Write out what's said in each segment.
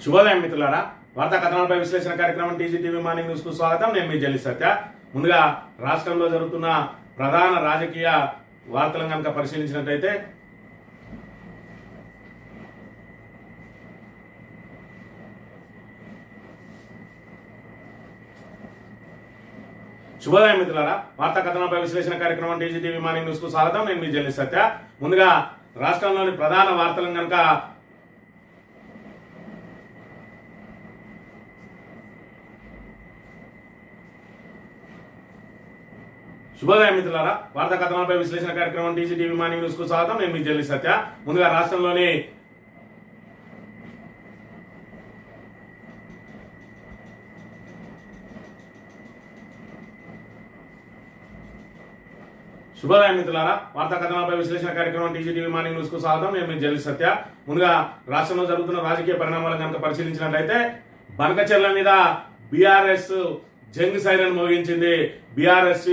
శుభోదయం మిత్రులారా, వార్తా కథనాలపై విశ్లేషణ కార్యక్రమం టీజీటీవీ మార్నింగ్ న్యూస్ కు స్వాగతం. నేను మీ జల్లి సత్య. ముందుగా రాష్ట్రంలో జరుగుతున్న ప్రధాన రాజకీయ వార్తలను కనుక పరిశీలించినట్లయితే శుభోదయం మిత్రులారా, వార్తా కథనాలపై విశ్లేషణ కార్యక్రమం టీజీటీవీ మార్నింగ్ న్యూస్ కు స్వాగతం. నేను మీ జల్లి సత్య. ముందుగా రాష్ట్రంలోని ప్రధాన వార్తలను కనుక శుభోదయం మిత్రులారా, వార్తా కథనాలపై విశ్లేషణ కార్యక్రమం టీజీటీవీ మార్నింగ్ న్యూస్ కు స్వాగతం. నేను మీ జల్లి సత్య. ముందుగా రాష్ట్రంలోని శుభోదయం మిత్రులారా, వార్తా కథనాలపై విశ్లేషణ కార్యక్రమం టీజీటీవీ మార్నింగ్ న్యూస్ కు స్వాగతం. నేను మీ జల్లి సత్య. ముందుగా రాష్ట్రంలో జరుగుతున్న రాజకీయ పరిణామాలను కనుక పరిశీలించినట్లయితే బనకచెర్ల మీద బీఆర్ఎస్ జంగ్ సైరన్ మోగించింది. బీఆర్ఎస్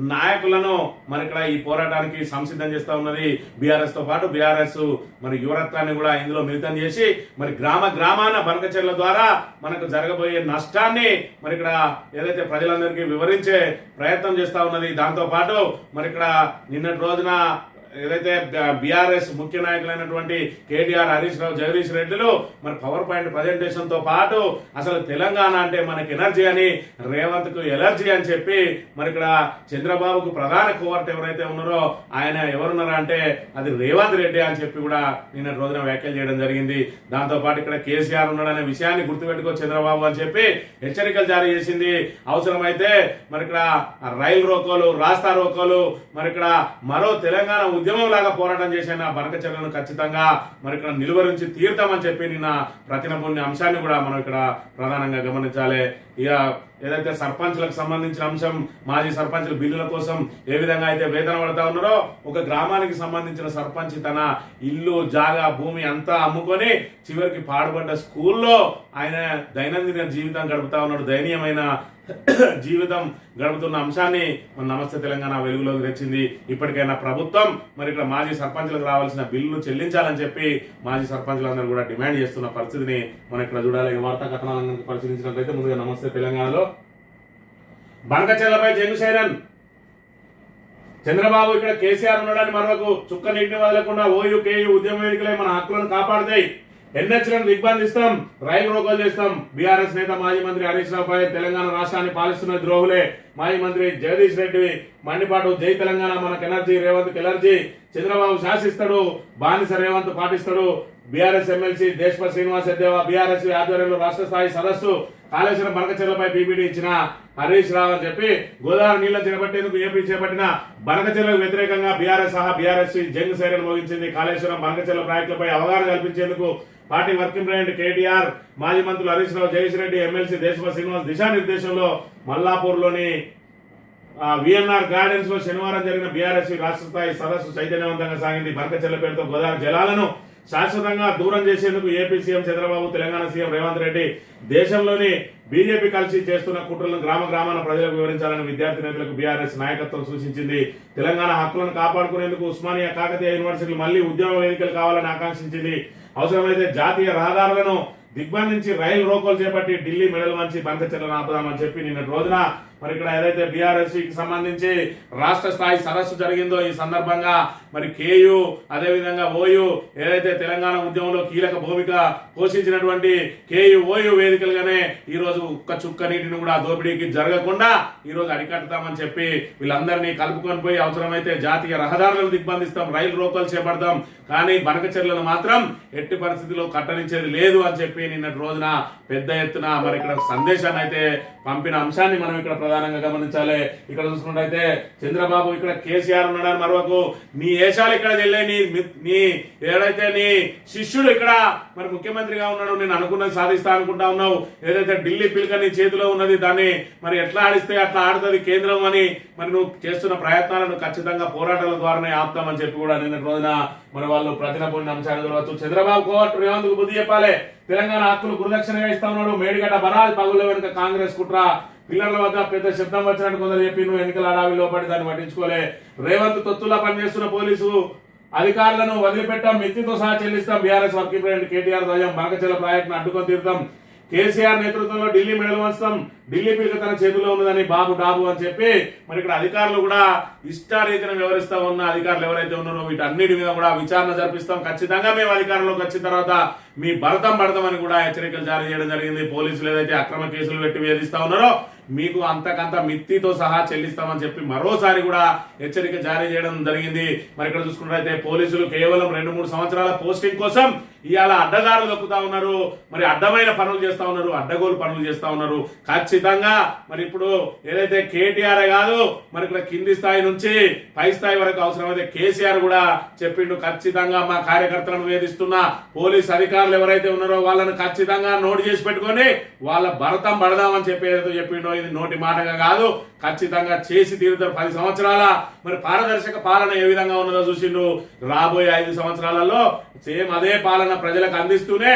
నాయకులను మరి ఇక్కడ ఈ పోరాటానికి సంసిద్ధం చేస్తా ఉన్నది. బీఆర్ఎస్ తో పాటు బీఆర్ఎస్ మరి యువరత్నాన్ని కూడా ఇందులో మిళితం చేసి మరి గ్రామాన బనకచెర్ల ద్వారా మనకు జరగబోయే నష్టాన్ని మరి ఇక్కడ ఏదైతే ప్రజలందరికీ వివరించే ప్రయత్నం చేస్తా ఉన్నది. దాంతో పాటు మరి ఇక్కడ నిన్నటి రోజున ఏదైతే బీఆర్ఎస్ ముఖ్య నాయకులైనటువంటి కేటీఆర్, హరీష్ రావు, జగదీష్ రెడ్డిలు మరి పవర్ పాయింట్ ప్రజెంటేషన్ తో పాటు అసలు తెలంగాణ అంటే మనకి ఎనర్జీ అని, రేవంత్ కు ఎలర్జీ అని చెప్పి మరి ఇక్కడ చంద్రబాబుకు ప్రధాన కోవర్ట్ ఎవరైతే ఉన్నారో ఆయన ఎవరున్నారా అంటే అది రేవంత్ రెడ్డి అని చెప్పి కూడా నిన్నటి రోజున వ్యాఖ్యలు చేయడం జరిగింది. దాంతో పాటు ఇక్కడ కేసీఆర్ ఉన్నాడనే విషయాన్ని గుర్తుపెట్టుకో చంద్రబాబు అని చెప్పి హెచ్చరికలు జారీ చేసింది. అవసరమైతే మరి ఇక్కడ రైలు రోకోలు, రాస్తా రోకోలు మరి ఇక్కడ మరో తెలంగాణ ఉద్యమం లాగా పోరాటం చేసిన బనకచెర్లను ఖచ్చితంగా మరి ఇక్కడ నిలువరించి తీరుతామని చెప్పి నిన్న ప్రతినబుని అంశాన్ని కూడా మనం ఇక్కడ ప్రధానంగా గమనించాలి. ఇక ఏదైతే సర్పంచ్లకు సంబంధించిన అంశం, మాజీ సర్పంచ్ల బిల్లుల కోసం ఏ విధంగా అయితే వేతన పడతా ఉన్నారో, ఒక గ్రామానికి సంబంధించిన సర్పంచ్ తన ఇల్లు, జాగా, భూమి అంతా అమ్ముకొని చివరికి పాడుపడ్డ స్కూల్లో ఆయన దైనందిన జీవితం గడుపుతా ఉన్నాడు. దయనీయమైన జీవితం గడుపుతున్న అంశాన్ని మన నమస్తే తెలంగాణ వెలుగులోకి తెచ్చింది. ఇప్పటికైనా ప్రభుత్వం మరి ఇక్కడ మాజీ సర్పంచ్లకు రావాల్సిన బిల్లులు చెల్లించాలని చెప్పి మాజీ సర్పంచ్లందరూ కూడా డిమాండ్ చేస్తున్న పరిస్థితిని మనం ఇక్కడ చూడాలి. వార్తా కథనాలను పరిశీలించినట్లయితే ముందుగా నమస్తే తెలంగాణలో బనకచెర్లపై జంగ్ సైరన్. చంద్రబాబు ఇక్కడ కేసీఆర్ ఉండడానికి మరొక చుక్క నీటిని వదలకుండా ఓయూ కేయూ ఉద్యమ వేదికలే మన హక్కులను కాపాడుతాయి, ఎన్హెచ్లను దిగ్బంధిస్తాం, రైలు రోకోలు చేస్తాం. బీఆర్ఎస్ నేత మాజీ మంత్రి హరీష్ రావుపై తెలంగాణ రాష్ట్రాన్ని పాలిస్తున్న ద్రోహులే. మాజీ మంత్రి జగదీష్ రెడ్డి మండిపాటు, జై తెలంగాణ మనకు ఎనర్జీ, రేవంత్ ఎలర్జీ. చంద్రబాబు శాసిస్తాడు, బానిస రేవంత్ పాటిస్తాడు. బీఆర్ఎస్ ఎమ్మెల్సీ దేశపతి శ్రీనివాస్ ఎద్దేవా బీఆర్ఎస్ ఆధ్వర్యంలో రాష్ట్ర స్థాయి సదస్సు. కాళేశ్వరం బనకచెర్లపై పీపీడీ ఇచ్చిన హరీష్ రావు అని చెప్పి గోదావరి నీళ్లను చేపట్టేందుకు ఏపీ చేపట్టిన బనకచెర్లకు వ్యతిరేకంగా బీఆర్ఎస్ సహా బీఆర్ఎస్ జంగ్ సైరన్ మోగించింది. కాళేశ్వరం బనకచెర్ల ప్రాజెక్టులపై అవగాహన కల్పించేందుకు పార్టీ వర్కింగ్ ప్రెసిడెంట్ కేటీఆర్, మాజీ మంత్రులు హరీష్ రావు, జగదీష్ రెడ్డి, ఎమ్మెల్సీ దేశపతి శ్రీనివాస్ దిశానిర్దేశంలో మల్లాపూర్లోని విఎన్ఆర్ గార్డెన్స్ లో శనివారం జరిగిన బీఆర్ఎస్ రాష్ట్ర స్థాయి సదస్సు చైతన్యవంతంగా సాగింది. బనకచెర్ల పేరుతో గోదావరి జలాలను శాశ్వతంగా దూరం చేసేందుకు AP CM Chandrababu, Telangana CM Revanth Reddy దేశంలోని బీజేపీ కలిసి చేస్తున్న కుట్రలను గ్రామాన ప్రజలకు వివరించాలని విద్యార్థి నేతలకు బీఆర్ఎస్ నాయకత్వం సూచించింది. తెలంగాణ హక్కులను కాపాడుకునేందుకు ఉస్మానియా, కాకతీయ యూనివర్సిటీలు మళ్లీ ఉద్యమ వేదికలు కావాలని ఆకాంక్షించింది. అవసరమైతే జాతీయ రహదారులను దిగ్బంధించి రైలు రోకోలు చేపట్టి ఢిల్లీ మెడల్ వంచి బనకచెర్లను ఆపుదామని చెప్పి నిన్నటి రోజున మరి ఇక్కడ ఏదైతే బీఆర్ఎస్ కి సంబంధించి రాష్ట్ర స్థాయి సదస్సు జరిగిందో ఈ సందర్భంగా మరి కేయు అదేవిధంగా ఓయు ఏదైతే తెలంగాణ ఉద్యమంలో కీలక భూమిక పోషించినటువంటి కేయు ఓయు వేదికలుగానే ఈ రోజు ఒక్క చుక్క నీటిని కూడా దోపిడీకి జరగకుండా ఈ రోజు అరికట్టుతామని చెప్పి వీళ్ళందరినీ కలుపుకొని పోయి అవసరమైతే జాతీయ రహదారులను దిగ్బంధిస్తాం, రైలు రోకోలు చేపడతాం, కానీ బనకచెర్లను మాత్రం ఎట్టి పరిస్థితిలో కట్టనించేది లేదు అని చెప్పి నిన్నటి రోజున పెద్ద ఎత్తున మరి ఇక్కడ సందేశాన్ని అయితే పంపిన అంశాన్ని మనం ఇక్కడ ప్రధానంగా గమనించాలి. ఇక్కడ చూసుకున్నట్టయితే చంద్రబాబు ఇక్కడ కేసీఆర్ ఉన్నాడని మరొక నీ ఏషాలు ఇక్కడ చెల్లే నీ ఏదైతే నీ శిష్యుడు ఇక్కడ మరి ముఖ్యమంత్రిగా ఉన్నాడు, నేను అనుకున్నది సాధిస్తా అనుకుంటా ఉన్నావు, ఏదైతే ఢిల్లీ పిల్క నీ చేతిలో ఉన్నది దాన్ని మరి ఎట్లా ఆడిస్తే అట్లా ఆడుతుంది కేంద్రం అని మరి నువ్వు చేస్తున్న ప్రయత్నాలను ఖచ్చితంగా పోరాటాల ద్వారానే ఆపుతామని చెప్పి కూడా నిన్న రోజున మరి వాళ్ళు ప్రతినబడిన అంశాలు చూడవచ్చు. చంద్రబాబు కోర్టు రేవంత్కు బుద్ధి చెప్పాలి, తెలంగాణ హక్కులు గురుదక్షిణగా ఇస్తా ఉన్నాడు, మేడిగడ్డ బరాజ్ పగుల వెనుక కాంగ్రెస్ కుట్ర, పిల్లల వద్ద పెద్ద శబ్దం వచ్చినట్టు కొందరు చెప్పి నువ్వు ఎన్నికల అడావిలో పడి దాన్ని పట్టించుకోలే. రేవంత్ తొత్తులా పనిచేస్తున్న పోలీసు అధికారులను వదిలిపెట్టాం, మిత్తితో సహా చెల్లిస్తాం. బీఆర్ఎస్ వర్కింగ్ ప్రెసిడెంట్ కేటీఆర్ ధ్వజం. బనకచెల ప్రాజెక్టును అడ్డుకొని తీరుతాం. కేసీఆర్ నేతృత్వంలో ఢిల్లీ మెడలు వంచుతాం. ఢిల్లీ పిలుక తన చేతుల్లో ఉన్నదని బాబు డాబు అని చెప్పి మరి ఇక్కడ అధికారులు కూడా ఇష్టారీతిని వ్యవహరిస్తా ఉన్న అధికారులు ఎవరైతే ఉన్నారో వీటన్నిటి మీద కూడా విచారణ జరిపిస్తాం. ఖచ్చితంగా మేము అధికారంలోకి వచ్చిన తర్వాత మీ భరతం పడతామని కూడా హెచ్చరికలు జారీ చేయడం జరిగింది. పోలీసులు ఏదైతే అక్రమ కేసులు పెట్టి వేధిస్తా ఉన్నారో మీకు అంతకంత మిత్తితో సహా చెల్లిస్తామని చెప్పి మరోసారి కూడా హెచ్చరిక జారీ చేయడం జరిగింది. మరి ఇక్కడ చూసుకున్నట్లయితే పోలీసులు కేవలం 2-3 సంవత్సరాల పోస్టింగ్ కోసం ఇవాళ అడ్డదారులు దొక్కుతా ఉన్నారు. మరి అడ్డమైన పనులు చేస్తా ఉన్నారు, అడ్డగోలు పనులు చేస్తా ఉన్నారు. ఖచ్చితంగా మరి ఇప్పుడు ఏదైతే కేటీఆర్ కాదు మరి ఇక్కడ కింది స్థాయి నుంచి పై స్థాయి వరకు అవసరమైతే కేసీఆర్ కూడా చెప్పిండు. ఖచ్చితంగా మా కార్యకర్తలను వేధిస్తున్న పోలీస్ అధికారులు ఎవరైతే ఉన్నారో వాళ్ళని ఖచ్చితంగా నోటు చేసి పెట్టుకొని వాళ్ళ భరతం పడదామని చెప్పి ఏదైతే చెప్పిండో ఇది నోటి మాటగా కాదు, ఖచ్చితంగా చేసి తీరుతారు. 10 సంవత్సరాల మరి పారదర్శక పాలన ఏ విధంగా ఉన్నదో చూసిండు. రాబోయే 5 సంవత్సరాలలో సేమ్ అదే పాలన ప్రజలకు అందిస్తూనే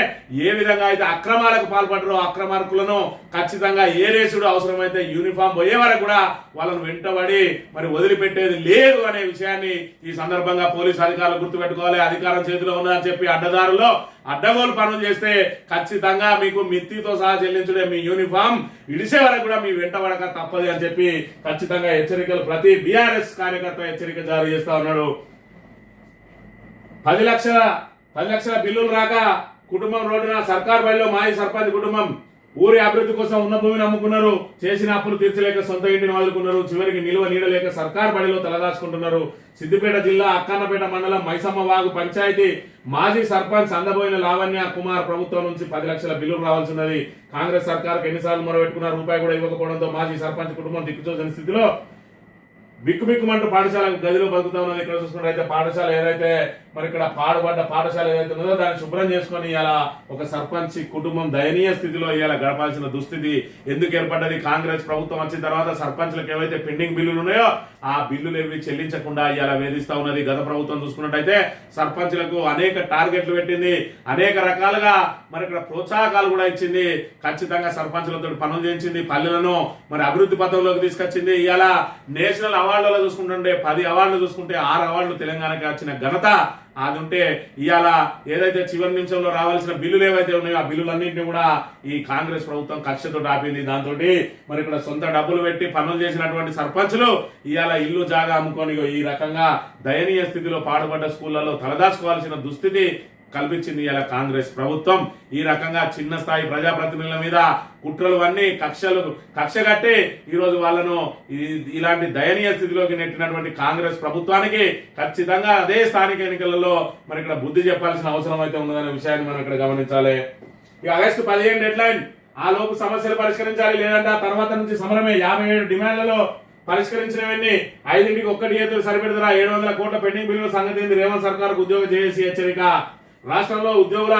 ఏ విధంగా అయితే అక్రమాలకు పాల్పడరో అక్రమార్కులను ఖచ్చితంగా ఏరేసుడు అవసరమైతే యూనిఫామ్ పోయే వరకు కూడా వాళ్ళను వెంటబడి మరి వదిలిపెట్టేది లేదు అనే విషయాన్ని ఈ సందర్భంగా పోలీసు అధికారులు గుర్తుపెట్టుకోవాలి. అధికారం చేతిలో ఉన్నదని చెప్పి అడ్డదారుల్లో అడ్డగోలు పనులు చేస్తే ఖచ్చితంగా మీకు మిత్తితో సహా చెల్లించుడే మీ యూనిఫామ్ ఇడిసే వరకు కూడా మీ వెంటబడక తప్పదు అని చెప్పి ఖచ్చితంగా హెచ్చరికలు ప్రతి బీఆర్ఎస్ కార్యకర్త హెచ్చరిక జారీ చేస్తా ఉన్నాడు. 10 లక్షల బిల్లులు రాక కుటుంబం రోడ్డున సర్కార్ బడిలో మాజీ సర్పంచ్ కుటుంబం ఊరి అభివృద్ధి కోసం ఉన్న భూమిని అమ్ముకున్నారు. చేసిన అప్పులు తీర్చలేక సొంత ఇంటిని వదులుకున్నారు. చివరికి నిలువ నీడలేక సర్కార్ బడిలో తలదాచుకుంటున్నారు. సిద్దిపేట జిల్లా అక్కన్నపేట మండలం మైసమ్మ వాగు పంచాయతీ మాజీ సర్పంచ్ అందబోయిన లావణ్య కుమార్ ప్రభుత్వం నుంచి 10 లక్షల బిల్లులు రావాల్సినది. కాంగ్రెస్ సర్కార్కు ఎన్నిసార్లు మొరబెట్టుకున్న రూపాయి కూడా ఇవ్వకపోవడంతో మాజీ సర్పంచ్ కుటుంబం దిక్కుచోసిన స్థితిలో బిక్కుబిక్కుమంటూ పాఠశాల గదిలో బతుకుతా ఉన్నది. ఇక్కడ చూసుకున్నట్లయితే పాఠశాల ఏదైతే మరి ఇక్కడ పాడుబడ్డ పాఠశాల ఏదైతే ఉన్నదో దాన్ని శుభ్రం చేసుకొని ఇలా ఒక సర్పంచ్ కుటుంబం దయనీయ స్థితిలో ఇలా గడపాల్సిన దుస్థితి ఎందుకు ఏర్పడ్డది? కాంగ్రెస్ ప్రభుత్వం వచ్చిన తర్వాత సర్పంచ్లకు ఏవైతే పెండింగ్ బిల్లులు ఉన్నాయో ఆ బిల్లులు ఏవి చెల్లించకుండా ఇలా వేధిస్తా ఉన్నది. గత ప్రభుత్వం చూసుకున్నట్టయితే సర్పంచ్లకు అనేక టార్గెట్లు పెట్టింది, అనేక రకాలుగా మరి ఇక్కడ ప్రోత్సాహకాలు కూడా ఇచ్చింది. ఖచ్చితంగా సర్పంచ్లతో పనులు చేయించింది, పల్లెలను మరి అభివృద్ధి పథంలోకి తీసుకొచ్చింది. ఇలా నేషనల్ అవార్డులలో చూసుకుంటుంటే 10 అవార్డులు చూసుకుంటే 6 అవార్డులు తెలంగాణకి వచ్చిన ఘనత అది ఉంటే ఇవాళ ఏదైతే చివరి నిమిషంలో రావాల్సిన బిల్లులు ఏవైతే ఉన్నాయో ఆ బిల్లులన్నింటినీ కూడా ఈ కాంగ్రెస్ ప్రభుత్వం కక్షతో ఆపింది. దాంతో మరి ఇక్కడ సొంత డబ్బులు పెట్టి పనులు చేసినటువంటి సర్పంచులు ఇవాళ ఇల్లు జాగా అమ్ముకొని ఈ రకంగా దయనీయ స్థితిలో పాడుపడ్డ స్కూళ్లలో తలదాచుకోవాల్సిన దుస్థితి కల్పించింది ఇలా కాంగ్రెస్ ప్రభుత్వం. ఈ రకంగా చిన్న స్థాయి ప్రజాప్రతినిధుల మీద కుట్రలు అన్ని కక్ష కట్టి ఈ రోజు వాళ్ళను ఇలాంటి దయనీయ స్థితిలోకి నెట్టినటువంటి కాంగ్రెస్ ప్రభుత్వానికి ఖచ్చితంగా అదే స్థానిక ఎన్నికలలో మరి ఇక్కడ బుద్ధి చెప్పాల్సిన అవసరం అయితే ఉన్నదనే విషయాన్ని మనం ఇక్కడ గమనించాలి. ఈ ఆగస్టు 15 డెడ్ లైన్, ఆ లోపు సమస్యలు పరిష్కరించాలి, లేదంటే ఆ తర్వాత నుంచి సమరమే. 57 డిమాండ్లలో పరిష్కరించినవన్నీ 5ంటికి ఒక్కటి ఏదో సరిపెడతారా? 700 కోట్ల పెండింగ్ బిల్లుల సంగతి ఏంది? రేవంత్ సర్కార్ ఉద్యోగ చేసి హెచ్చరిక. రాష్ట్రంలో ఉద్యోగుల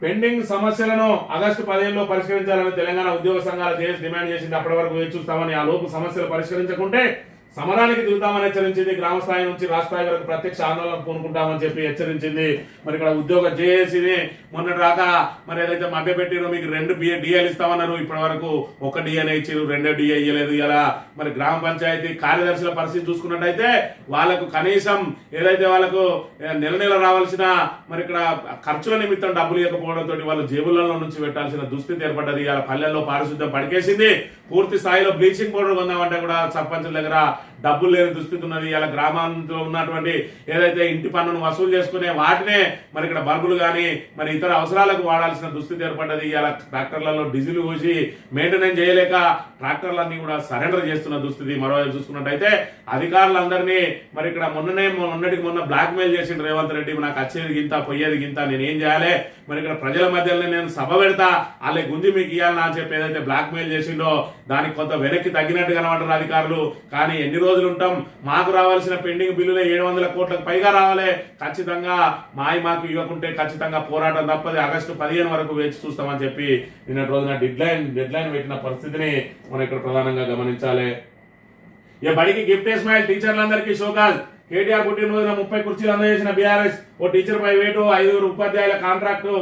పెండింగ్ సమస్యలను ఆగస్టు 15లో పరిష్కరించాలని తెలంగాణ ఉద్యోగ సంఘాలు చేసి డిమాండ్ చేసింది. అప్పటి వరకు వేచి చూస్తామని, ఆ లోపు సమస్యలు పరిష్కరించకుంటే సమరానికి దిగుతామని హెచ్చరించింది. గ్రామ స్థాయి నుంచి రాష్ట్ర స్థాయి వరకు ప్రత్యక్ష ఆందోళన పూనుకుంటామని చెప్పి హెచ్చరించింది. మరి ఇక్కడ ఉద్యోగ జేఏసీని మొన్నటి రాక మరి ఏదైతే మభ్య పెట్టిరో మీకు 2 డిఏలు ఇస్తామన్నారు. ఇప్పటి వరకు 1 డిఏనే ఇచ్చారు, 2 డిఏ ఇవ్వలేదు. ఇలా మరి గ్రామ పంచాయతీ కార్యదర్శుల పరిస్థితి చూసుకున్నట్టయితే వాళ్ళకు కనీసం ఏదైతే వాళ్ళకు నెల రావాల్సిన మరి ఇక్కడ ఖర్చుల నిమిత్తం డబ్బులు ఇవ్వకపోవడంతో వాళ్ళు జేబులలో నుంచి పెట్టాల్సిన దుస్థితి ఏర్పడ్డది. ఇలా పల్లెల్లో పారిశుద్ధ్యం పడికేసింది. పూర్తి స్థాయిలో బ్లీచింగ్ పౌడర్ కొందామంటే కూడా సర్పంచుల దగ్గర డబ్బులు లేని దుస్థితి ఉన్నది. ఇలా గ్రామాల్లో ఉన్నటువంటి ఏదైతే ఇంటి పన్నును వసూలు చేసుకునే వాటినే మరి ఇక్కడ బల్బులు కానీ మరి ఇతర అవసరాలకు వాడాల్సిన దుస్థితి ఏర్పడ్డది. ఇలా ట్రాక్టర్లలో డీజిల్ పోసి మెయింటెనెన్స్ చేయలేక ట్రాక్టర్లన్నీ కూడా సరెండర్ చేస్తున్న దుస్థితి. మరోవైపు చూసుకున్నట్టయితే అధికారులందరినీ మరి ఇక్కడ మొన్నటికి మొన్న బ్లాక్ మెయిల్ చేసిండు రేవంత్ రెడ్డి. నాకు వచ్చేది గింత పోయేది గింత, నేనేం చేయాలి? మరి ఇక్కడ ప్రజల మధ్యలో నేను సభ పెడతా, వాళ్ళ గుంజి మీకు ఇవ్వాలని అని చెప్పి ఏదైతే బ్లాక్ మెయిల్ చేసిండో దానికి కొంత వెనక్కి తగ్గినట్టు కనబడ్డారు అధికారులు. కానీ ఎన్ని రోజులు ఉంటాం? మాకు రావాల్సిన పెండింగ్ బిల్లులే 700 కోట్లకు పైగా రావాలి. ఖచ్చితంగా మాకు ఇవ్వకుంటే ఖచ్చితంగా పోరాటం తప్పది. ఆగస్టు 15 వరకు వేచి చూస్తామని చెప్పి నిన్నటి రోజున డెడ్ లైన్ పెట్టిన పరిస్థితిని మనం ఇక్కడ ప్రధానంగా గమనించాలి. ఈ బడికి గిఫ్ట్ ఇస్మాయిల్ టీచర్లందరికీ షోకాజ్. కేటీఆర్ పుట్టినరోజున 30 కుర్చీలు అందజేసిన బీఆర్ఎస్. ఓ టీచర్ పై వేటు, 5 ఉపాధ్యాయుల కాంట్రాక్టు.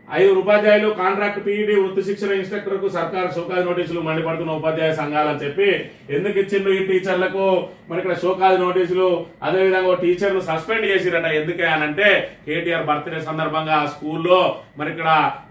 5 ఉపాధ్యాయులు కాంట్రాక్ట్ పీఈడీ వృత్తి శిక్షణ ఇన్స్ట్రక్టర్ కు సర్కారు షోకాజ్ నోటీసులు మండిపడుతున్న ఉపాధ్యాయ సంఘాలని చెప్పి ఎందుకు ఇచ్చిండ్రు ఈ టీచర్లకు? మరి ఇక్కడ షోకాజ్ నోటీసులు, అదేవిధంగా టీచర్లు సస్పెండ్ చేసిరట. ఎందుకే అనంటే కేటీఆర్ బర్త్డే సందర్భంగా ఆ స్కూల్లో మరి ఇక్కడ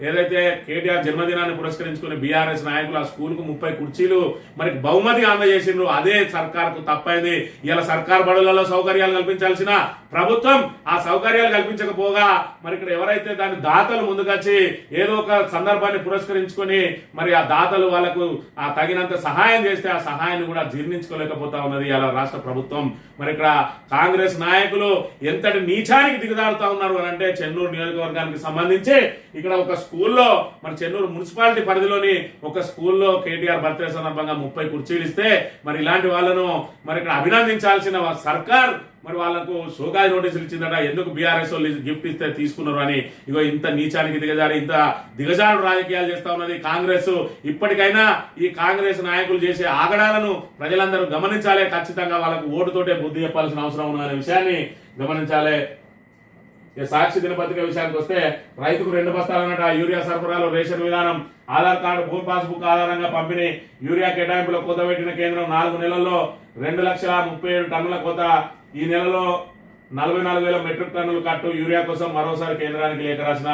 ఏదైతే కేటీఆర్ జన్మదినాన్ని పురస్కరించుకుని బీఆర్ఎస్ నాయకులు ఆ స్కూల్ కు 30 కుర్చీలు మరి బహుమతి అందజేసిండ్రు. అదే సర్కార్కు తప్పైంది. ఇలా సర్కార్ బడులలో సౌకర్యాలు కల్పించాల్సిన ప్రభుత్వం ఆ సౌకర్యాలు కల్పించకపోగా మరి ఇక్కడ ఎవరైతే దాని దాతలు ముందుకొచ్చి ఏదో ఒక సందర్భాన్ని పురస్కరించుకొని మరి ఆ దాతలు వాళ్ళకు ఆ తగినంత సహాయం చేస్తే ఆ సహాయాన్ని కూడా జీర్ణించుకోలేకపోతా ఉన్నది ఇలా రాష్ట్ర ప్రభుత్వం. మరి ఇక్కడ కాంగ్రెస్ నాయకులు ఎంతటి నీచానికి దిగజారుతా ఉన్నారు అని అంటే చెన్నూరు నియోజకవర్గానికి సంబంధించి ఇక్కడ ఒక స్కూల్లో మరి చెన్నూరు మున్సిపాలిటీ పరిధిలోని ఒక స్కూల్లో కేటీఆర్ బర్త్డే సందర్భంగా 30 కుర్చీలు ఇస్తే మరి ఇలాంటి వాళ్ళను మరి ఇక్కడ అభినందించాల్సిన సర్కార్ మరి వాళ్ళకు షోకాజ్ నోటీసులు ఇచ్చిందట. ఎందుకు బీఆర్ఎస్ వాళ్ళు గిఫ్ట్ ఇస్తే తీసుకున్నారు అని. ఇగో ఇంత నీచానికి దిగజారి ఇంత దిగజారు రాజకీయాలు చేస్తా ఉన్నది కాంగ్రెస్. ఇప్పటికైనా ఈ కాంగ్రెస్ నాయకులు చేసే ఆగడాలను ప్రజలందరూ గమనించాలి. ఖచ్చితంగా వాళ్ళకు ఓటుతోటే బుద్ధి చెప్పాల్సిన అవసరం ఉన్నదనే విషయాన్ని గమనించాలి. సాక్షి దినపత్రిక విషయానికి వస్తే రైతుకు 2 బస్తాలన్నట యూరియా సరఫరాలో రేషన్ విధానం, ఆధార్ కార్డు, భూమి పాస్బుక్ ఆధారంగా పంపిణీ, యూరియా కేటాయింపులో కొత్త పెట్టిన కేంద్రం 4 నెలల్లో 2,37,000 టన్నుల కొత్త. ఈ నెలలో 44,000 మెట్రిక్ టన్నులు కట్టు. యూరియా కోసం మరోసారి కేంద్రానికి లేఖ రాసిన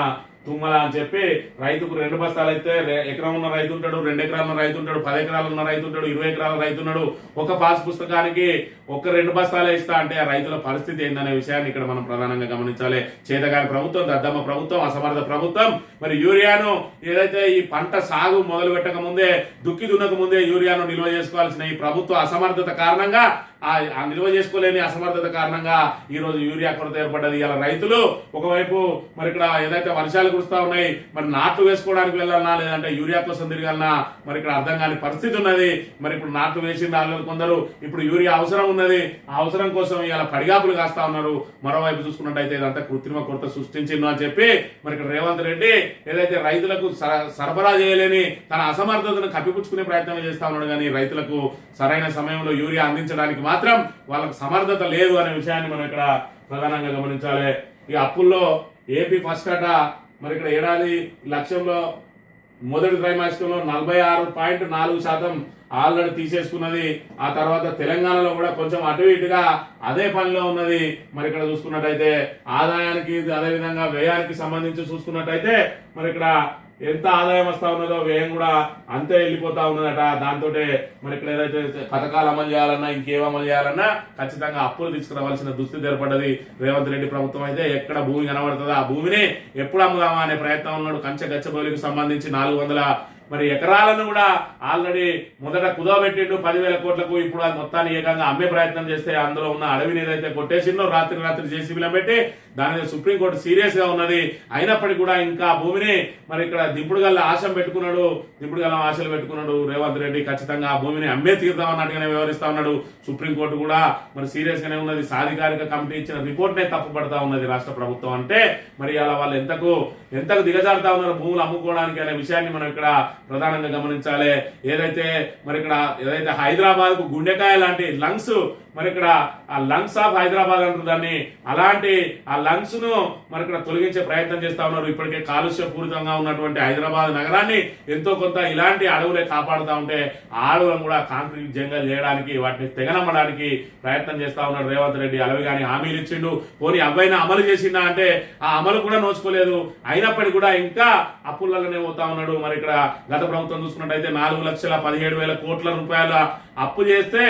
తుమ్మల అని చెప్పి రైతుకు 2 బస్తాలు అయితే ఎకరం ఉన్న రైతు ఉంటాడు, 2 ఎకరాల ఉన్న రైతు ఉంటాడు, 10 ఎకరాలు ఉన్న రైతు ఉంటాడు, 20 ఎకరాల రైతు ఉన్నాడు. ఒక పాస్ పుస్తకానికి 2 బస్తాలే ఇస్తా అంటే ఆ రైతుల పరిస్థితి ఏందనే విషయాన్ని ఇక్కడ మనం ప్రధానంగా గమనించాలి. చేతగాని ప్రభుత్వం, దద్దమ్మ ప్రభుత్వం, అసమర్థ ప్రభుత్వం మరి యూరియాను ఏదైతే ఈ పంట సాగు మొదలు పెట్టక ముందే దుక్కి దున్నక ముందే యూరియాను నిల్వ చేసుకోవాల్సిన ఈ ప్రభుత్వ అసమర్థత కారణంగా ఆ నిల్వ చేసుకోలేని అసమర్థత కారణంగా ఈ రోజు యూరియా కొరత ఏర్పడ్డది. ఇలా రైతులు ఒకవైపు మరి ఇక్కడ ఏదైతే వర్షాలు కురుస్తా ఉన్నాయి, మరి నాట్లు వేసుకోవడానికి వెళ్ళాలన్నా లేదంటే యూరియా కోసం తిరగాలన్నా మరి ఇక్కడ అర్థం కాని పరిస్థితి ఉన్నది. మరి ఇప్పుడు నాట్లు వేసిన వాళ్ళు కొందరు ఇప్పుడు యూరియా అవసరం ఉన్నది, ఆ అవసరం కోసం ఇలా పడిగాపులు కాస్తా ఉన్నారు. మరోవైపు చూసుకున్నట్టయితే ఇదంతా కృత్రిమ కొరత సృష్టించిండు అని చెప్పి మరి ఇక్కడ రేవంత్ రెడ్డి ఏదైతే రైతులకు సరఫరా చేయలేని తన అసమర్థతను కప్పిపుచ్చుకునే ప్రయత్నం చేస్తా ఉన్నాడు. కానీ రైతులకు సరైన సమయంలో యూరియా అందించడానికి మాత్రం వాళ్ళకు సమర్థత లేదు అనే విషయాన్ని మనం ఇక్కడ ప్రధానంగా గమనించాలి. ఈ అప్పుల్లో ఏపీ ఫస్ట్ అట మరి ఇక్కడ ఏడాది లక్ష్యంలో మొదటి త్రైమాసికంలో 46.4% ఆల్రెడీ తీసేసుకున్నది. ఆ తర్వాత తెలంగాణలో కూడా కొంచెం అటు ఇటుగా అదే పనిలో ఉన్నది. మరి ఇక్కడ చూసుకున్నట్టయితే ఆదాయానికి అదేవిధంగా వ్యయానికి సంబంధించి చూసుకున్నట్టయితే మరి ఇక్కడ ఎంత ఆదాయం వస్తా ఉన్నదో వ్యయం కూడా అంతే వెళ్ళిపోతా ఉన్నదట. దాంతో మరి ఇక్కడ ఏదైతే పథకాలు అమలు చేయాలన్నా ఇంకేం అమలు చేయాలన్నా ఖచ్చితంగా అప్పులు తీసుకురావాల్సిన దుస్థితి ఏర్పడ్డది. రేవంత్ రెడ్డి ప్రభుత్వం అయితే ఎక్కడ భూమి కనబడుతుందో ఆ భూమిని ఎప్పుడు అమ్ముదామా అనే ప్రయత్నం ఉన్నాడు. కంచె గచ్చబౌలికి సంబంధించి 400 మరి ఎకరాలను కూడా ఆల్రెడీ మొదట కుదవబెట్టిండు 10,000 కోట్లకు. ఇప్పుడు అది మొత్తాన్ని ఏకంగా అమ్మే ప్రయత్నం చేస్తే అందులో ఉన్న అడవిని ఏదైతే కొట్టేసిందో రాత్రి జేసీబీలో పెట్టి దాని మీద సుప్రీంకోర్టు సీరియస్ గా ఉన్నది. అయినప్పటికీ కూడా ఇంకా భూమిని మరి ఇక్కడ దింపుడుగల్ల ఆశలు పెట్టుకున్నాడు రేవంత్ రెడ్డి. ఖచ్చితంగా ఆ భూమిని అమ్మే తీరుదాం అన్నట్టుగానే వ్యవహరిస్తా ఉన్నాడు. సుప్రీంకోర్టు కూడా మరి సీరియస్ గానే ఉన్నది. సాధికారిక కమిటీ ఇచ్చిన రిపోర్ట్ నే తప్పుపడతా ఉన్నది రాష్ట్ర ప్రభుత్వం. అంటే మరి అలా వాళ్ళు ఎంతకు దిగజారుతా ఉన్నారు భూములు అమ్ముకోవడానికి అనే విషయాన్ని మనం ఇక్కడ ప్రధానంగా గమనించాలి. ఏదైతే హైదరాబాద్ కు గుండెకాయ లాంటి లంగ్స్ మరి ఇక్కడ ఆ లంగ్స్ ఆఫ్ హైదరాబాద్ అంటారు దాన్ని, అలాంటి ఆ లంగ్స్ ను మరి ఇక్కడ తొలగించే ప్రయత్నం చేస్తా ఉన్నారు. ఇప్పటికే కాలుష్య పూరితంగా ఉన్నటువంటి హైదరాబాద్ నగరాన్ని ఎంతో కొంత ఇలాంటి అడవులే కాపాడుతూ ఉంటే ఆ అడవులను కూడా కాంక్రీట్ జంగల్ చేయడానికి వాటిని తెగనమ్మడానికి ప్రయత్నం చేస్తా ఉన్నాడు రేవంత్ రెడ్డి. అలవి కానీ హామీలు ఇచ్చిండు, పోనీ అవైనా అమలు చేసిందా అంటే ఆ అమలు కూడా నోచుకోలేదు. అయినప్పటికీ కూడా ఇంకా అప్పులలోనే పోతా ఉన్నాడు. మరి ఇక్కడ గత ప్రభుత్వం చూసుకున్నట్టయితే 4,17,000 కోట్ల రూపాయల అప్పు చేస్తే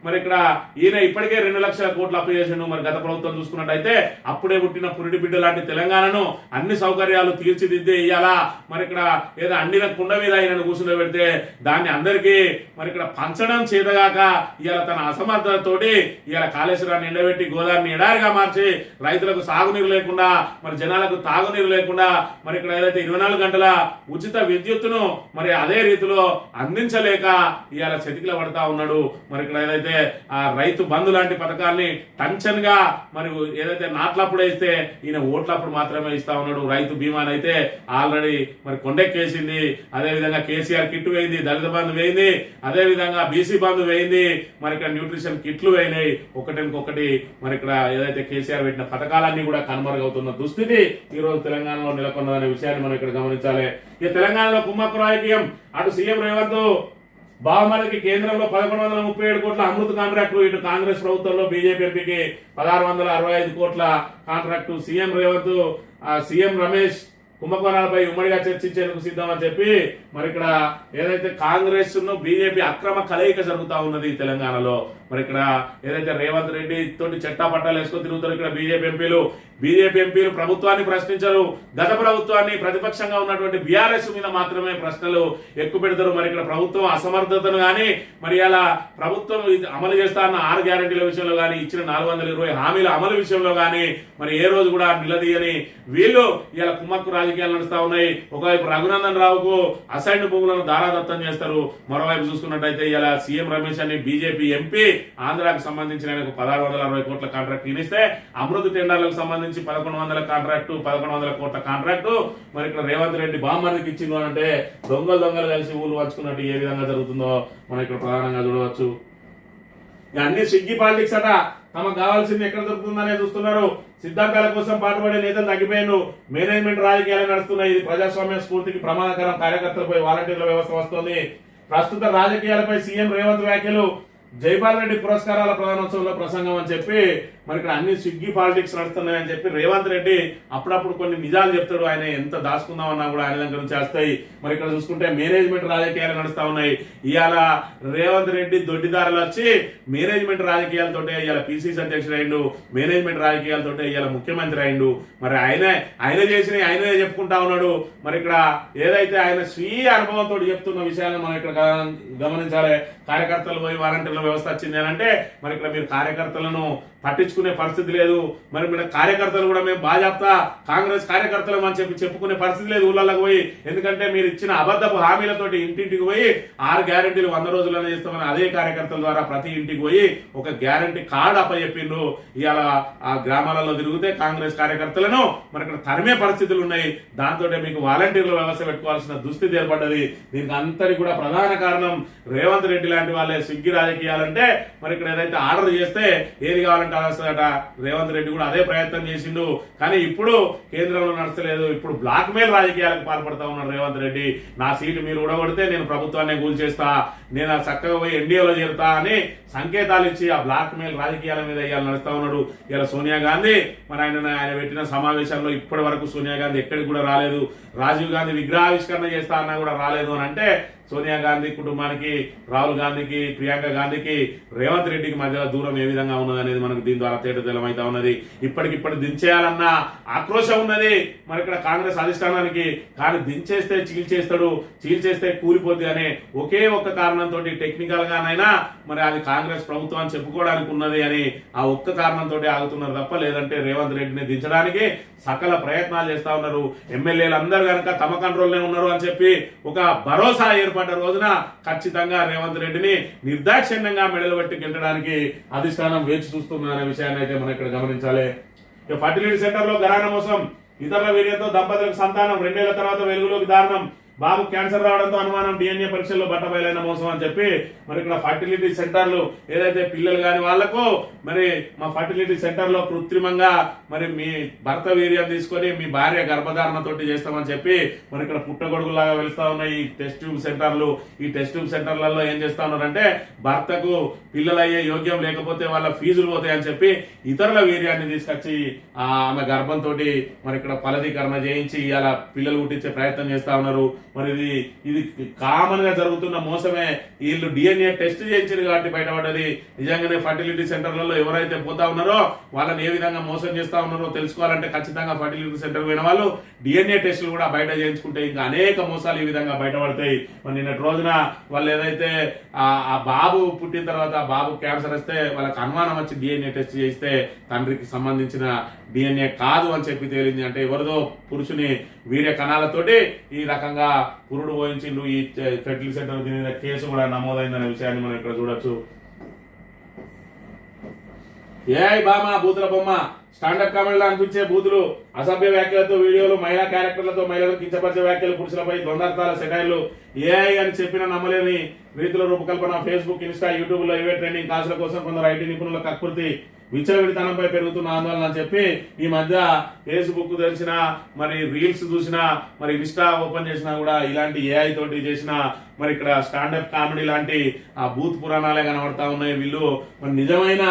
మరి ఇక్కడ ఈయన ఇప్పటికే 2 లక్షల కోట్లు అప్పు చేసిండు. మరి గత ప్రభుత్వం చూసుకున్నట్టయితే అప్పుడే పుట్టిన పురిటి బిడ్డ లాంటి తెలంగాణను అన్ని సౌకర్యాలు తీర్చిదిద్దే ఇయ్యాలా మరి ఇక్కడ ఏదో అండిన కుండ మీద ఆయన కూర్చుని పెడితే దాన్ని అందరికీ మరి ఇక్కడ పంచడం చేతగాక ఇవాళ తన అసమర్థతతోటి ఇవాళ కాళేశ్వరాన్ని ఎండబెట్టి గోదావరిని ఎడారిగా మార్చి రైతులకు సాగునీరు లేకుండా మరి జనాలకు తాగునీరు లేకుండా మరి ఇక్కడ ఏదైతే 24 గంటల ఉచిత విద్యుత్తును మరి అదే రీతిలో అందించలేక ఇవాళ చతికిల పడతా ఉన్నాడు. మరి ఇక్కడ ఏదైతే ఏదైతే ఆ రైతు బంధు లాంటి పథకాల్ని టెన్షన్ గా మరి ఏదైతే నాట్లప్పుడు ఇస్తే ఈయన ఓట్లప్పుడు మాత్రమే ఇస్తా ఉన్నాడు. రైతు బీమాని అయితే ఆల్రెడీ మరి కొండెక్కేసింది. అదే విధంగా కేసీఆర్ కిట్ వేయింది, దళిత బంధు వేయింది, అదే విధంగా బీసీ బంధు వేయింది, మరి ఇక్కడ న్యూట్రిషన్ కిట్లు వేయినాయి. ఒకటి మరి ఇక్కడ ఏదైతే కేసీఆర్ పెట్టిన పథకాలన్నీ కూడా కనుమరుగవుతున్న దుస్థితి ఈ రోజు తెలంగాణలో నెలకొన్నదనే విషయాన్ని మనం ఇక్కడ గమనించాలి. ఈ తెలంగాణలో కుమ్మక్కు రాజకీయం, అటు సీఎం రేవంత్ బావమరికి కేంద్రంలో 1137 కోట్ల అమృత్ కాంట్రాక్టు, ఇటు కాంగ్రెస్ ప్రభుత్వంలో బీజేపీ ఎంపీకి 1665 కోట్ల కాంట్రాక్టు. సీఎం రేవంత్ సీఎం రమేష్ కుంభకోణాలపై ఉమ్మడిగా చర్చించేందుకు సిద్ధమని చెప్పి మరి ఇక్కడ ఏదైతే కాంగ్రెస్ ను బీజేపీ అక్రమ కలయిక జరుగుతా ఉన్నది తెలంగాణలో. మరి ఇక్కడ ఏదైతే రేవంత్ రెడ్డి తోటి చట్టా పట్టాలు వేసుకొని తిరుగుతారు ఇక్కడ బీజేపీ ఎంపీలు ప్రభుత్వాన్ని ప్రశ్నించరు. గత ప్రభుత్వాన్ని ప్రతిపక్షంగా ఉన్నటువంటి బీఆర్ఎస్ మీద మాత్రమే ప్రశ్నలు ఎక్కువ పెడతారు. మరి ఇక్కడ ప్రభుత్వం అసమర్థతను గాని మరి అలా ప్రభుత్వం అమలు చేస్తా అన్న 6 గ్యారెంటీల విషయంలో గాని ఇచ్చిన 420 హామీల అమలు విషయంలో గాని మరి ఏ రోజు కూడా నిలదీయని వీళ్ళు ఇలా కుమ్మక్కు రాజకీయాలు నడుస్తా ఉన్నాయి. ఒకవైపు రఘునందన్ రావుకు అసైన్డ్ భూములను దారాదత్తం చేస్తారు. మరోవైపు చూసుకున్నట్టయితే ఇలా సీఎం రమేష్ అని బీజేపీ ఎంపీ ఆంధ్రాకు సంబంధించిన 1660 కోట్ల కాంట్రాక్ట్ ఇస్తే అమృత్ టెండర్లకు సంబంధించి 1100 కాంట్రాక్టు, 1100 కోట్ల కాంట్రాక్టు మరి ఇక్కడ రేవంత్ రెడ్డి బామ్మర్దికి ఇచ్చింది అంటే దొంగలు కలిసి ఊళ్ళు పంచుకున్నట్టు ఏ విధంగా జరుగుతుందో మనం ఇక్కడ ప్రధానంగా చూడవచ్చు. అన్ని స్విగ్గీ పాలిటిక్స్ అట. తమకు కావాల్సింది ఎక్కడ దొరుకుతుందనే చూస్తున్నారు. సిద్ధాంతాల కోసం పాటుపడే నేతలు తగ్గిపోయారు. మేనేజ్మెంట్ రాజకీయాలు నడుస్తున్నాయి. ఇది ప్రజాస్వామ్య స్ఫూర్తికి ప్రమాదకరం. కార్యకర్తలపై వాలంటీర్ల వ్యవస్థ వస్తుంది. ప్రస్తుత రాజకీయాలపై సీఎం రేవంత్ వ్యాఖ్యలు. జైపాల్ రెడ్డి పురస్కారాల ప్రధానోత్సవంలో ప్రసంగం అని చెప్పి మరి ఇక్కడ అన్ని స్విగ్గీ పాలిటిక్స్ నడుస్తున్నాయని చెప్పి రేవంత్ రెడ్డి అప్పుడప్పుడు కొన్ని నిజాలు చెప్తాడు. ఆయన ఎంత దాచుకుందామన్నా కూడా ఆయన దగ్గర నుంచి వస్తాయి. మరి ఇక్కడ చూసుకుంటే మేనేజ్మెంట్ రాజకీయాలు నడుస్తా ఉన్నాయి. ఇవాళ రేవంత్ రెడ్డి దొడ్డిదారులు వచ్చి మేనేజ్మెంట్ రాజకీయాలతో ఇవాళ పిసిసి అధ్యక్షుడు అయిండు, మేనేజ్మెంట్ రాజకీయాలతో ఇవాళ ముఖ్యమంత్రి అయిండు. మరి ఆయన చేసిన ఆయనే చెప్పుకుంటా ఉన్నాడు. మరి ఇక్కడ ఏదైతే ఆయన స్వీయ అనుభవంతో చెప్తున్న విషయాలను మనం ఇక్కడ గమనించాలి. కార్యకర్తలు పోయి వాలంటీర్ల వ్యవస్థ వచ్చింది అని అంటే మరి ఇక్కడ మీరు కార్యకర్తలను పట్టించుకునే పరిస్థితి లేదు. మరి మన కార్యకర్తలు కూడా మేము బాజాప్తా కాంగ్రెస్ కార్యకర్తలు అని చెప్పుకునే పరిస్థితి లేదు ఊళ్ళకి పోయి. ఎందుకంటే మీరు ఇచ్చిన అబద్ధపు హామీలతోటి ఇంటింటికి పోయి 6 గ్యారెంటీలు 100 రోజుల్లోనే చేస్తామని అదే కార్యకర్తల ద్వారా ప్రతి ఇంటికి పోయి ఒక గ్యారెంటీ కార్డు అప్పచెప్పిండ్రు. ఇవాళ ఆ గ్రామాలలో తిరిగితే కాంగ్రెస్ కార్యకర్తలను మరి ఇక్కడ తరిమే పరిస్థితులు ఉన్నాయి. దాంతో మీకు వాలంటీర్ల వ్యవస్థ పెట్టుకోవాల్సిన దుస్థితి ఏర్పడ్డది. దీనికి అంతటి కూడా ప్రధాన కారణం రేవంత్ రెడ్డి లాంటి వాళ్ళే. స్విగ్గీ రాజకీయాలంటే మరి ఇక్కడ ఏదైతే ఆర్డర్ చేస్తే ఏది కావాలంటే అదొస్తుందట. రేవంత్ రెడ్డి కూడా అదే ప్రయత్నం చేసిండు. కానీ ఇప్పుడు కేంద్రంలో నడచలేదు. ఇప్పుడు బ్లాక్ మెయిల్ రాజకీయాలకు పాల్పడతా ఉన్నాడు రేవంత్ రెడ్డి. నా సీటు మీరు ఉడగొడితే నేను ప్రభుత్వాన్ని కూల్చేస్తా, నేను చక్కగా పోయి ఎన్డీఏలో చేరుతా అని సంకేతాలు ఇచ్చి ఆ బ్లాక్ మెయిల్ రాజకీయాల మీద ఇవాళ నడుస్తా ఉన్నాడు. ఇలా సోనియా గాంధీ మరి ఆయన పెట్టిన సమావేశంలో ఇప్పటి వరకు సోనియా గాంధీ ఎక్కడికి కూడా రాలేదు. రాజీవ్ గాంధీ విగ్రహావిష్కరణ చేస్తా అన్నా కూడా రాలేదు అని అంటే సోనియా గాంధీ కుటుంబానికి, రాహుల్ గాంధీకి, ప్రియాంక గాంధీకి, రేవంత్ రెడ్డికి మధ్యలో దూరం ఏ విధంగా ఉన్నది అనేది మనకు దీని ద్వారా తేటతెల్లమైతా ఉన్నది. ఇప్పటికిప్పుడు దించేయాలన్న ఆక్రోశం ఉన్నది మరి ఇక్కడ కాంగ్రెస్ అధిష్టానానికి. కానీ దించేస్తే చీల్చేస్తే కూలిపోద్ది అనే ఒకే ఒక్క కారణంతో టెక్నికల్ గానైనా మరి అది కాంగ్రెస్ ప్రభుత్వాన్ని చెప్పుకోవడానికి ఉన్నది అని ఆ ఒక్క కారణంతో ఆగుతున్నారు తప్ప లేదంటే రేవంత్ రెడ్డిని దించడానికి సకల ప్రయత్నాలు చేస్తా ఉన్నారు. ఎమ్మెల్యేలు అందరూ కనుక తమ కంట్రోల్లోనే ఉన్నారు అని చెప్పి ఒక భరోసా ఏర్పడ్డ రోజున ఖచ్చితంగా రేవంత్ రెడ్డిని నిర్దాక్షిణ్యంగా మెడలు పెట్టి గెలవడానికి అధిష్టానం వేచి చూస్తుందనే విషయాన్ని అయితే మనం ఇక్కడ గమనించాలి. ఫర్టిలిటీ సెంటర్ లో ఘరానా మోసం, ఇతరుల వీర్యంతో దంపతులకు సంతానం 2 ఏళ్ల తర్వాత వెలుగులోకి దారుణం. బాబు క్యాన్సర్ రావడంతో అనుమానం, డిఎన్ఏ పరీక్షల్లో బట్టబయలైన మోసం అని చెప్పి మరి ఇక్కడ ఫర్టిలిటీ సెంటర్లు ఏదైతే పిల్లలు కాని వాళ్లకు మరి మా ఫర్టిలిటీ సెంటర్ లో కృత్రిమంగా మరి మీ భర్త వీర్యం తీసుకొని మీ భార్య గర్భధారణతోటి చేస్తామని చెప్పి మరి ఇక్కడ పుట్టగొడుగులాగా వెళ్తా ఉన్నాయి ఈ టెస్ట్ ట్యూబ్ సెంటర్లు. ఈ టెస్ట్ ట్యూబ్ సెంటర్లలో ఏం చేస్తా ఉన్నారంటే భర్తకు పిల్లలు అయ్యే యోగ్యం లేకపోతే వాళ్ళ ఫీజులు పోతాయని చెప్పి ఇతరుల వీర్యాన్ని తీసుకొచ్చి ఆమె గర్భంతో మరి ఇక్కడ ఫలదీకరణ చేయించి ఇలా పిల్లలు పుట్టించే ప్రయత్నం చేస్తా ఉన్నారు. మరి ఇది కామన్ గా జరుగుతున్న మోసమే. వీళ్ళు డిఎన్ఏ టెస్ట్ చేయించారు కాబట్టి బయటపడ్డది. నిజంగానే ఫర్టిలిటీ సెంటర్లలో ఎవరైతే పోతా ఉన్నారో వాళ్ళని ఏ విధంగా మోసం చేస్తా ఉన్నారో తెలుసుకోవాలంటే ఖచ్చితంగా ఫర్టిలిటీ సెంటర్ పోయిన వాళ్ళు డిఎన్ఏ టెస్టులు కూడా బయట చేయించుకుంటే ఇంకా అనేక మోసాలు ఈ విధంగా బయటపడతాయి. మరి నిన్నటి రోజున వాళ్ళు ఏదైతే ఆ బాబు పుట్టిన తర్వాత బాబు క్యాన్సర్ వస్తే వాళ్ళకి అనుమానం వచ్చి డిఎన్ఏ టెస్ట్ చేస్తే తండ్రికి సంబంధించిన డిఎన్ఏ కాదు అని చెప్పి తేలింది. అంటే ఎవరిదో పురుషుని వీర్య కణాలతోటి ఈ రకంగా పురుడు పోయించిండు. ఈ ఫెర్టిలిటీ సెంటర్ దీని కేసు కూడా నమోదైందనే విషయాన్ని మనం ఇక్కడ చూడొచ్చు. ఏఐ బామ బూతుల బొమ్మ స్టాండప్ కామెడీలో అనిపించే బూతులు, అసభ్య వ్యాఖ్యలతో వీడియోలు, మహిళా క్యారెక్టర్లతో మహిళలకు కించపరిచే వ్యాఖ్యలు, పురుషులపై ద్వందార్థాల సెటైర్లు, ఏఐ అని చెప్పిన నమ్మలేని రీతిలో రూపకల్పన ఫేస్బుక్, ఇన్స్టా, యూట్యూబ్ లో ఇవే ట్రెండింగ్ కాసుల కోసం కొందరు ఐటీ నిపుణుల కకృతి విచ్చలవిడితనంపై పెరుగుతున్న ఆందోళన అని చెప్పి ఈ మధ్య ఫేస్బుక్ తెలిసిన మరి రీల్స్ చూసినా మరి ఇన్స్టా ఓపెన్ చేసినా కూడా ఇలాంటి ఏఐ తోటి చేసిన మరి ఇక్కడ స్టాండప్ కామెడీ లాంటి ఆ బూత్ పురాణాలే కనబడతా ఉన్నాయి. వీళ్ళు మరి నిజమైన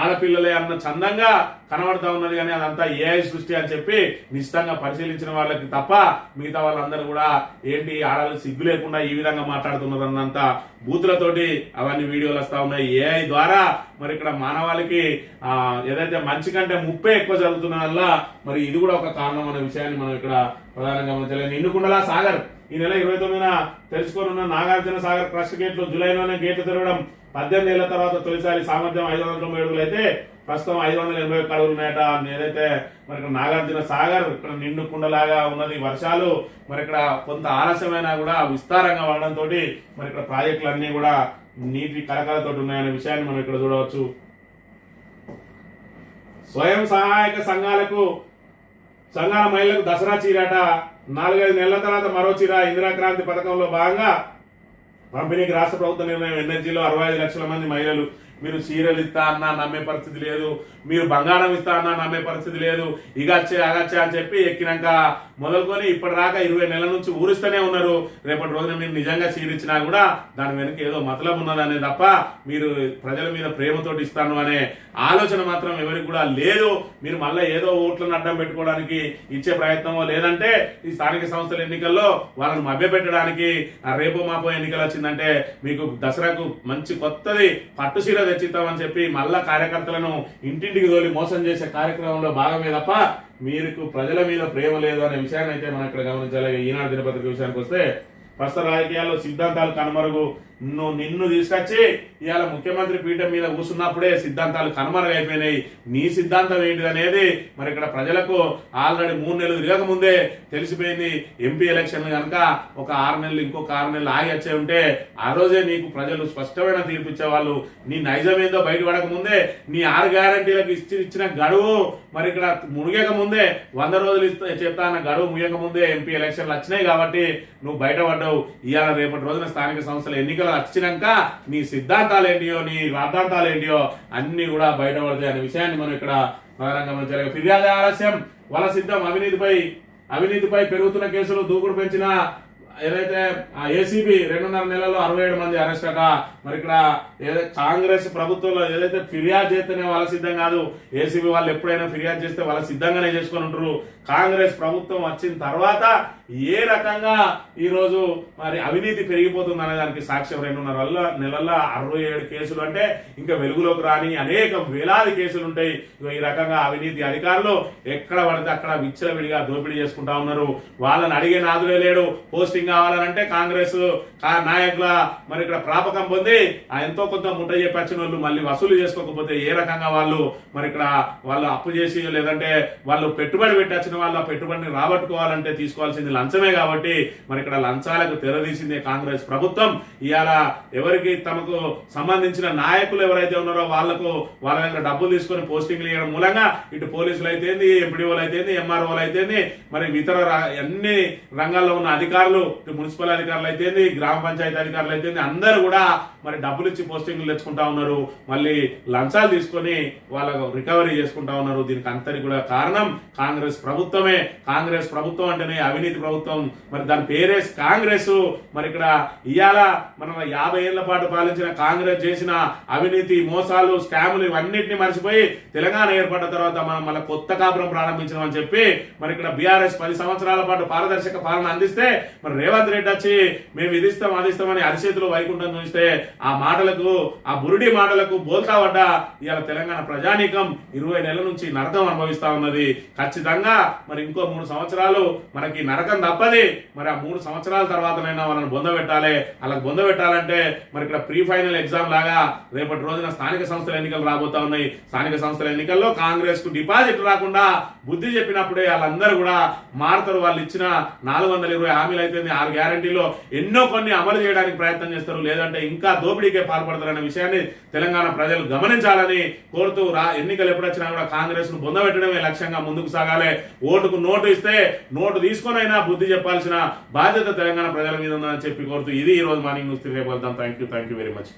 ఆడపిల్లలే అన్న చందంగా కనబడతా ఉన్నది, కానీ అదంతా ఏఐ సృష్టి అని చెప్పి నిశ్చితంగా పరిశీలించిన వాళ్ళకి తప్ప మిగతా వాళ్ళందరూ కూడా ఏంటి ఆడలు సిగ్గు లేకుండా ఈ విధంగా మాట్లాడుతున్నారు అన్నంత బూతులతోటి అవన్నీ వీడియోలు వస్తా ఉన్నాయి. ఏఐ ద్వారా మరి ఇక్కడ మానవాళికి ఏదైతే మంచి కంటే ముప్పే ఎక్కువ జరుగుతున్న వల్ల మరి ఇది కూడా ఒక కారణం అనే విషయాన్ని మనం ఇక్కడ ప్రధానంగా గమనించాలి. నిండుకుండలా సాగర్ ఈ నెల 29న తెరుచుకోనున్న నాగార్జున సాగర్ ట్రస్ట్ గేట్లు జూలైలోనే గేట్లు తెరవడం. 18 ఏళ్ల తర్వాత తొలిసారి సామర్థ్యం 590 అడుగులు అయితే ప్రస్తుతం 581 అడుగులు ఉన్నాయట. ఏదైతే మరి ఇక్కడ నాగార్జున సాగర్ ఇక్కడ నిండు కుండలాగా ఉన్నది. వర్షాలు మరి ఇక్కడ కొంత ఆలస్యమైనా కూడా విస్తారంగా వాడడంతో మరి ఇక్కడ ప్రాజెక్టులు అన్ని కూడా నీటి కలకలతో ఉన్నాయనే విషయాన్ని మనం ఇక్కడ చూడవచ్చు. స్వయం సహాయక సంఘాల మహిళలకు దసరా చీరాట. 4-5 నెలల తర్వాత మరో చీర. ఇందిరాక్రాంతి పథకంలో భాగంగా పంపిణీకి రాష్ట్ర ప్రభుత్వ నిర్ణయం. ఎన్ఎస్జీలో 65 లక్షల మంది మహిళలు. మీరు చీరలు ఇస్తా అన్నా నమ్మే పరిస్థితి లేదు, మీరు బంగారం ఇస్తా అన్నా నమ్మే పరిస్థితి లేదు. ఇగచ్చే అగచ్చే అని చెప్పి ఎక్కినాక మొదలుకొని ఇప్పటిదాకా 20 నెలల నుంచి ఊరిస్తూనే ఉన్నారు. రేపటి రోజున మీరు నిజంగా చీరిచ్చినా కూడా దాని వెనక ఏదో మతలబు ఉన్నదనే తప్ప మీరు ప్రజల మీద ప్రేమతోటి ఇస్తాను అనే ఆలోచన మాత్రం ఎవరికి కూడా లేదు. మీరు మళ్ళీ ఏదో ఓట్లను అడ్డం పెట్టుకోవడానికి ఇచ్చే ప్రయత్నమో లేదంటే ఈ స్థానిక సంస్థల ఎన్నికల్లో వాళ్ళని మభ్యపెట్టడానికి రేపో మాపో ఎన్నికలు వచ్చిందంటే మీకు దసరాకు మంచి కొత్తది పట్టు చీర తెచ్చిస్తామని చెప్పి మళ్ళా కార్యకర్తలను ఇంటింటికి తోలి మోసం చేసే కార్యక్రమంలో భాగమే తప్ప మీకు ప్రజల మీద ప్రేమ లేదు అనే విషయాన్ని అయితే మనం ఇక్కడ గమనించాలి. ఈనాడు దినపత్రిక విషయానికి వస్తే ప్రస్తుత రాజకీయాల్లో సిద్ధాంతాలు కనుమరుగు. నిన్ను తీసుకొచ్చి ఇవాళ ముఖ్యమంత్రి పీఠం మీద కూర్చున్నప్పుడే సిద్ధాంతాలు కనుమరుగైపోయినాయి. నీ సిద్ధాంతం ఏంటిది అనేది మరి ఇక్కడ ప్రజలకు ఆల్రెడీ 3 నెలలు తిరగక ముందే తెలిసిపోయింది. ఎంపీ ఎలక్షన్ కనుక ఒక 6 నెలలు ఇంకొక 6 నెలలు ఆగి వచ్చే ఉంటే ఆ రోజే నీకు ప్రజలు స్పష్టమైన తీర్పు ఇచ్చేవాళ్ళు. నీ నైజం ఏందో బయటపడక ముందే నీ 6 గ్యారంటీలకు ఇచ్చిన గడువు మరి ఇక్కడ మునిగక ముందే 100 రోజులు చెప్తా అన్న గడువు ముగియక ముందే ఎంపీ ఎలక్షన్లు వచ్చినాయి కాబట్టి నువ్వు బయటపడ్డావు. ఇవాళ రేపటి రోజున స్థానిక సంస్థల ఎన్నికలు వచ్చినాక నీ సిద్ధాంతాలు ఏంటియో నీ రాద్ధాంతాలు ఏంటియో అన్ని కూడా బయటపడతాయి అనే విషయాన్ని మనం ఇక్కడ ప్రధానంగా మనం జరగ. ఫిర్యాదు ఆలస్యం వల సిద్ధం. అవినీతిపై పెరుగుతున్న కేసులు దూకుడు పెంచిన ఏదైతే ఏసీబీ 2.5 నెలల్లో 67 మంది అరెస్ట్ అట. మరి ఇక్కడ ఏదైతే కాంగ్రెస్ ప్రభుత్వంలో ఏదైతే ఫిర్యాదు చేస్తేనే వాళ్ళ సిద్ధం కాదు, ఏసీబీ వాళ్ళు ఎప్పుడైనా ఫిర్యాదు చేస్తే వాళ్ళ సిద్ధంగానే చేసుకొని ఉంటారు. కాంగ్రెస్ ప్రభుత్వం వచ్చిన తర్వాత ఏ రకంగా ఈ రోజు మరి అవినీతి పెరిగిపోతుంది అనే దానికి సాక్ష్యం 2.5 నెలల్లో 67 కేసులు అంటే ఇంకా వెలుగులోకి రాని అనేక వేలాది కేసులు ఉంటాయి. ఈ రకంగా అవినీతి అధికారులు ఎక్కడ పడితే అక్కడ విచ్చలవిడిగా దోపిడీ చేసుకుంటా ఉన్నారు. వాళ్ళని అడిగే నాదులే లేడు. పోస్టింగ్ కావాలంటే కాంగ్రెస్ నాయకుల మరి ఇక్కడ ప్రాపకం పొంది ఎంతో కొంత ముట్ట చెప్పొచ్చిన వాళ్ళు మళ్ళీ వసూలు చేసుకోకపోతే ఏ రకంగా వాళ్ళు మరి ఇక్కడ వాళ్ళు అప్పు చేసి లేదంటే వాళ్ళు పెట్టుబడి పెట్టొచ్చిన వాళ్ళు ఆ పెట్టుబడిని రాబట్టుకోవాలంటే తీసుకోవాల్సింది లంచమే. కాబట్టి మరి ఇక్కడ లంచాలకు తెరదీసిందే కాంగ్రెస్ ప్రభుత్వం. ఇవాళ ఎవరికి తమకు సంబంధించిన నాయకులు ఎవరైతే ఉన్నారో వాళ్ళ దగ్గర డబ్బులు తీసుకొని పోస్టింగ్లు ఇవ్వడం మూలంగా ఇటు పోలీసులు అయితేంది, ఎంపీడీఓలు అయితేంది, ఎంఆర్ఓలు అయితేంది, మరి ఇతర అన్ని రంగాల్లో ఉన్న అధికారులు, ఇటు మున్సిపల్ అధికారులు అయితేంది, గ్రామ పంచాయతీ అధికారులు అయితేంది, అందరూ కూడా మరి డబ్బులు ఇచ్చి పోస్టింగ్లు తెచ్చుకుంటా ఉన్నారు. మళ్ళీ లంచాలు తీసుకొని వాళ్ళకు రికవరీ చేసుకుంటా ఉన్నారు. దీనికి అంతటి కూడా కారణం కాంగ్రెస్ ప్రభుత్వమే. కాంగ్రెస్ ప్రభుత్వం అంటేనే అవినీతి ప్రభుత్వం. మరి దాని పేరే కాంగ్రెస్. మరి ఇక్కడ ఇవాళ మనం 50 ఏళ్ల పాటు పాలించిన కాంగ్రెస్ చేసిన అవినీతి, మోసాలు, స్కాములు ఇవన్నింటినీ మర్చిపోయి తెలంగాణ ఏర్పడిన తర్వాత మనం మళ్ళీ కొత్త కాపురం ప్రారంభించడం అని చెప్పి మరి ఇక్కడ బీఆర్ఎస్ 10 సంవత్సరాల పాటు పారదర్శక పాలన అందిస్తే మరి రేవంత్ రెడ్డి వచ్చి మేము అదిస్తామని అరిచేతులు వైకుంఠం చూస్తే ఆ మాటలకు, ఆ బురుడి మాటలకు బోల్తా పడ్డా ఇవాళ తెలంగాణ ప్రజానీకం 20 నెలల నుంచి నరకం అనుభవిస్తా ఉన్నది. ఖచ్చితంగా మరి ఇంకో 3 సంవత్సరాలు మనకి నరకం తప్పది. మరి ఆ 3 సంవత్సరాల తర్వాతనైనా వాళ్ళని బొందబెట్టాలి. అలా బొందబెట్టాలంటే మరి ఇక్కడ ప్రీ ఫైనల్ ఎగ్జామ్ లాగా రేపటి రోజున స్థానిక సంస్థల ఎన్నికలు రాబోతా ఉన్నాయి. స్థానిక సంస్థల ఎన్నికల్లో కాంగ్రెస్ కు డిపాజిట్ రాకుండా బుద్ధి చెప్పినప్పుడే వాళ్ళందరూ కూడా మారుతారు. వాళ్ళు ఇచ్చిన 420 హామీలు అయితే 6 గ్యారంటీలో ఎన్నో కొన్ని అమలు చేయడానికి ప్రయత్నం చేస్తారు, లేదంటే ఇంకా దోపిడీకే పాల్పడతారనే విషయాన్ని తెలంగాణ ప్రజలు గమనించాలని కోరుతూ ఎన్నికలు ఎప్పుడొచ్చినా కూడా కాంగ్రెస్ ను బొందబెట్టడమే లక్ష్యంగా ముందుకు సాగాలి. ఓటుకు నోటు ఇస్తే నోటు తీసుకొనైనా బుద్ధి చెప్పాల్సిన బాధ్యత తెలంగాణ ప్రజల మీద ఉందని చెప్పి కోరుతూ ఇది ఈ రోజు మార్నింగ్ న్యూస్. రేపు వెళ్తాం. Thank you very much.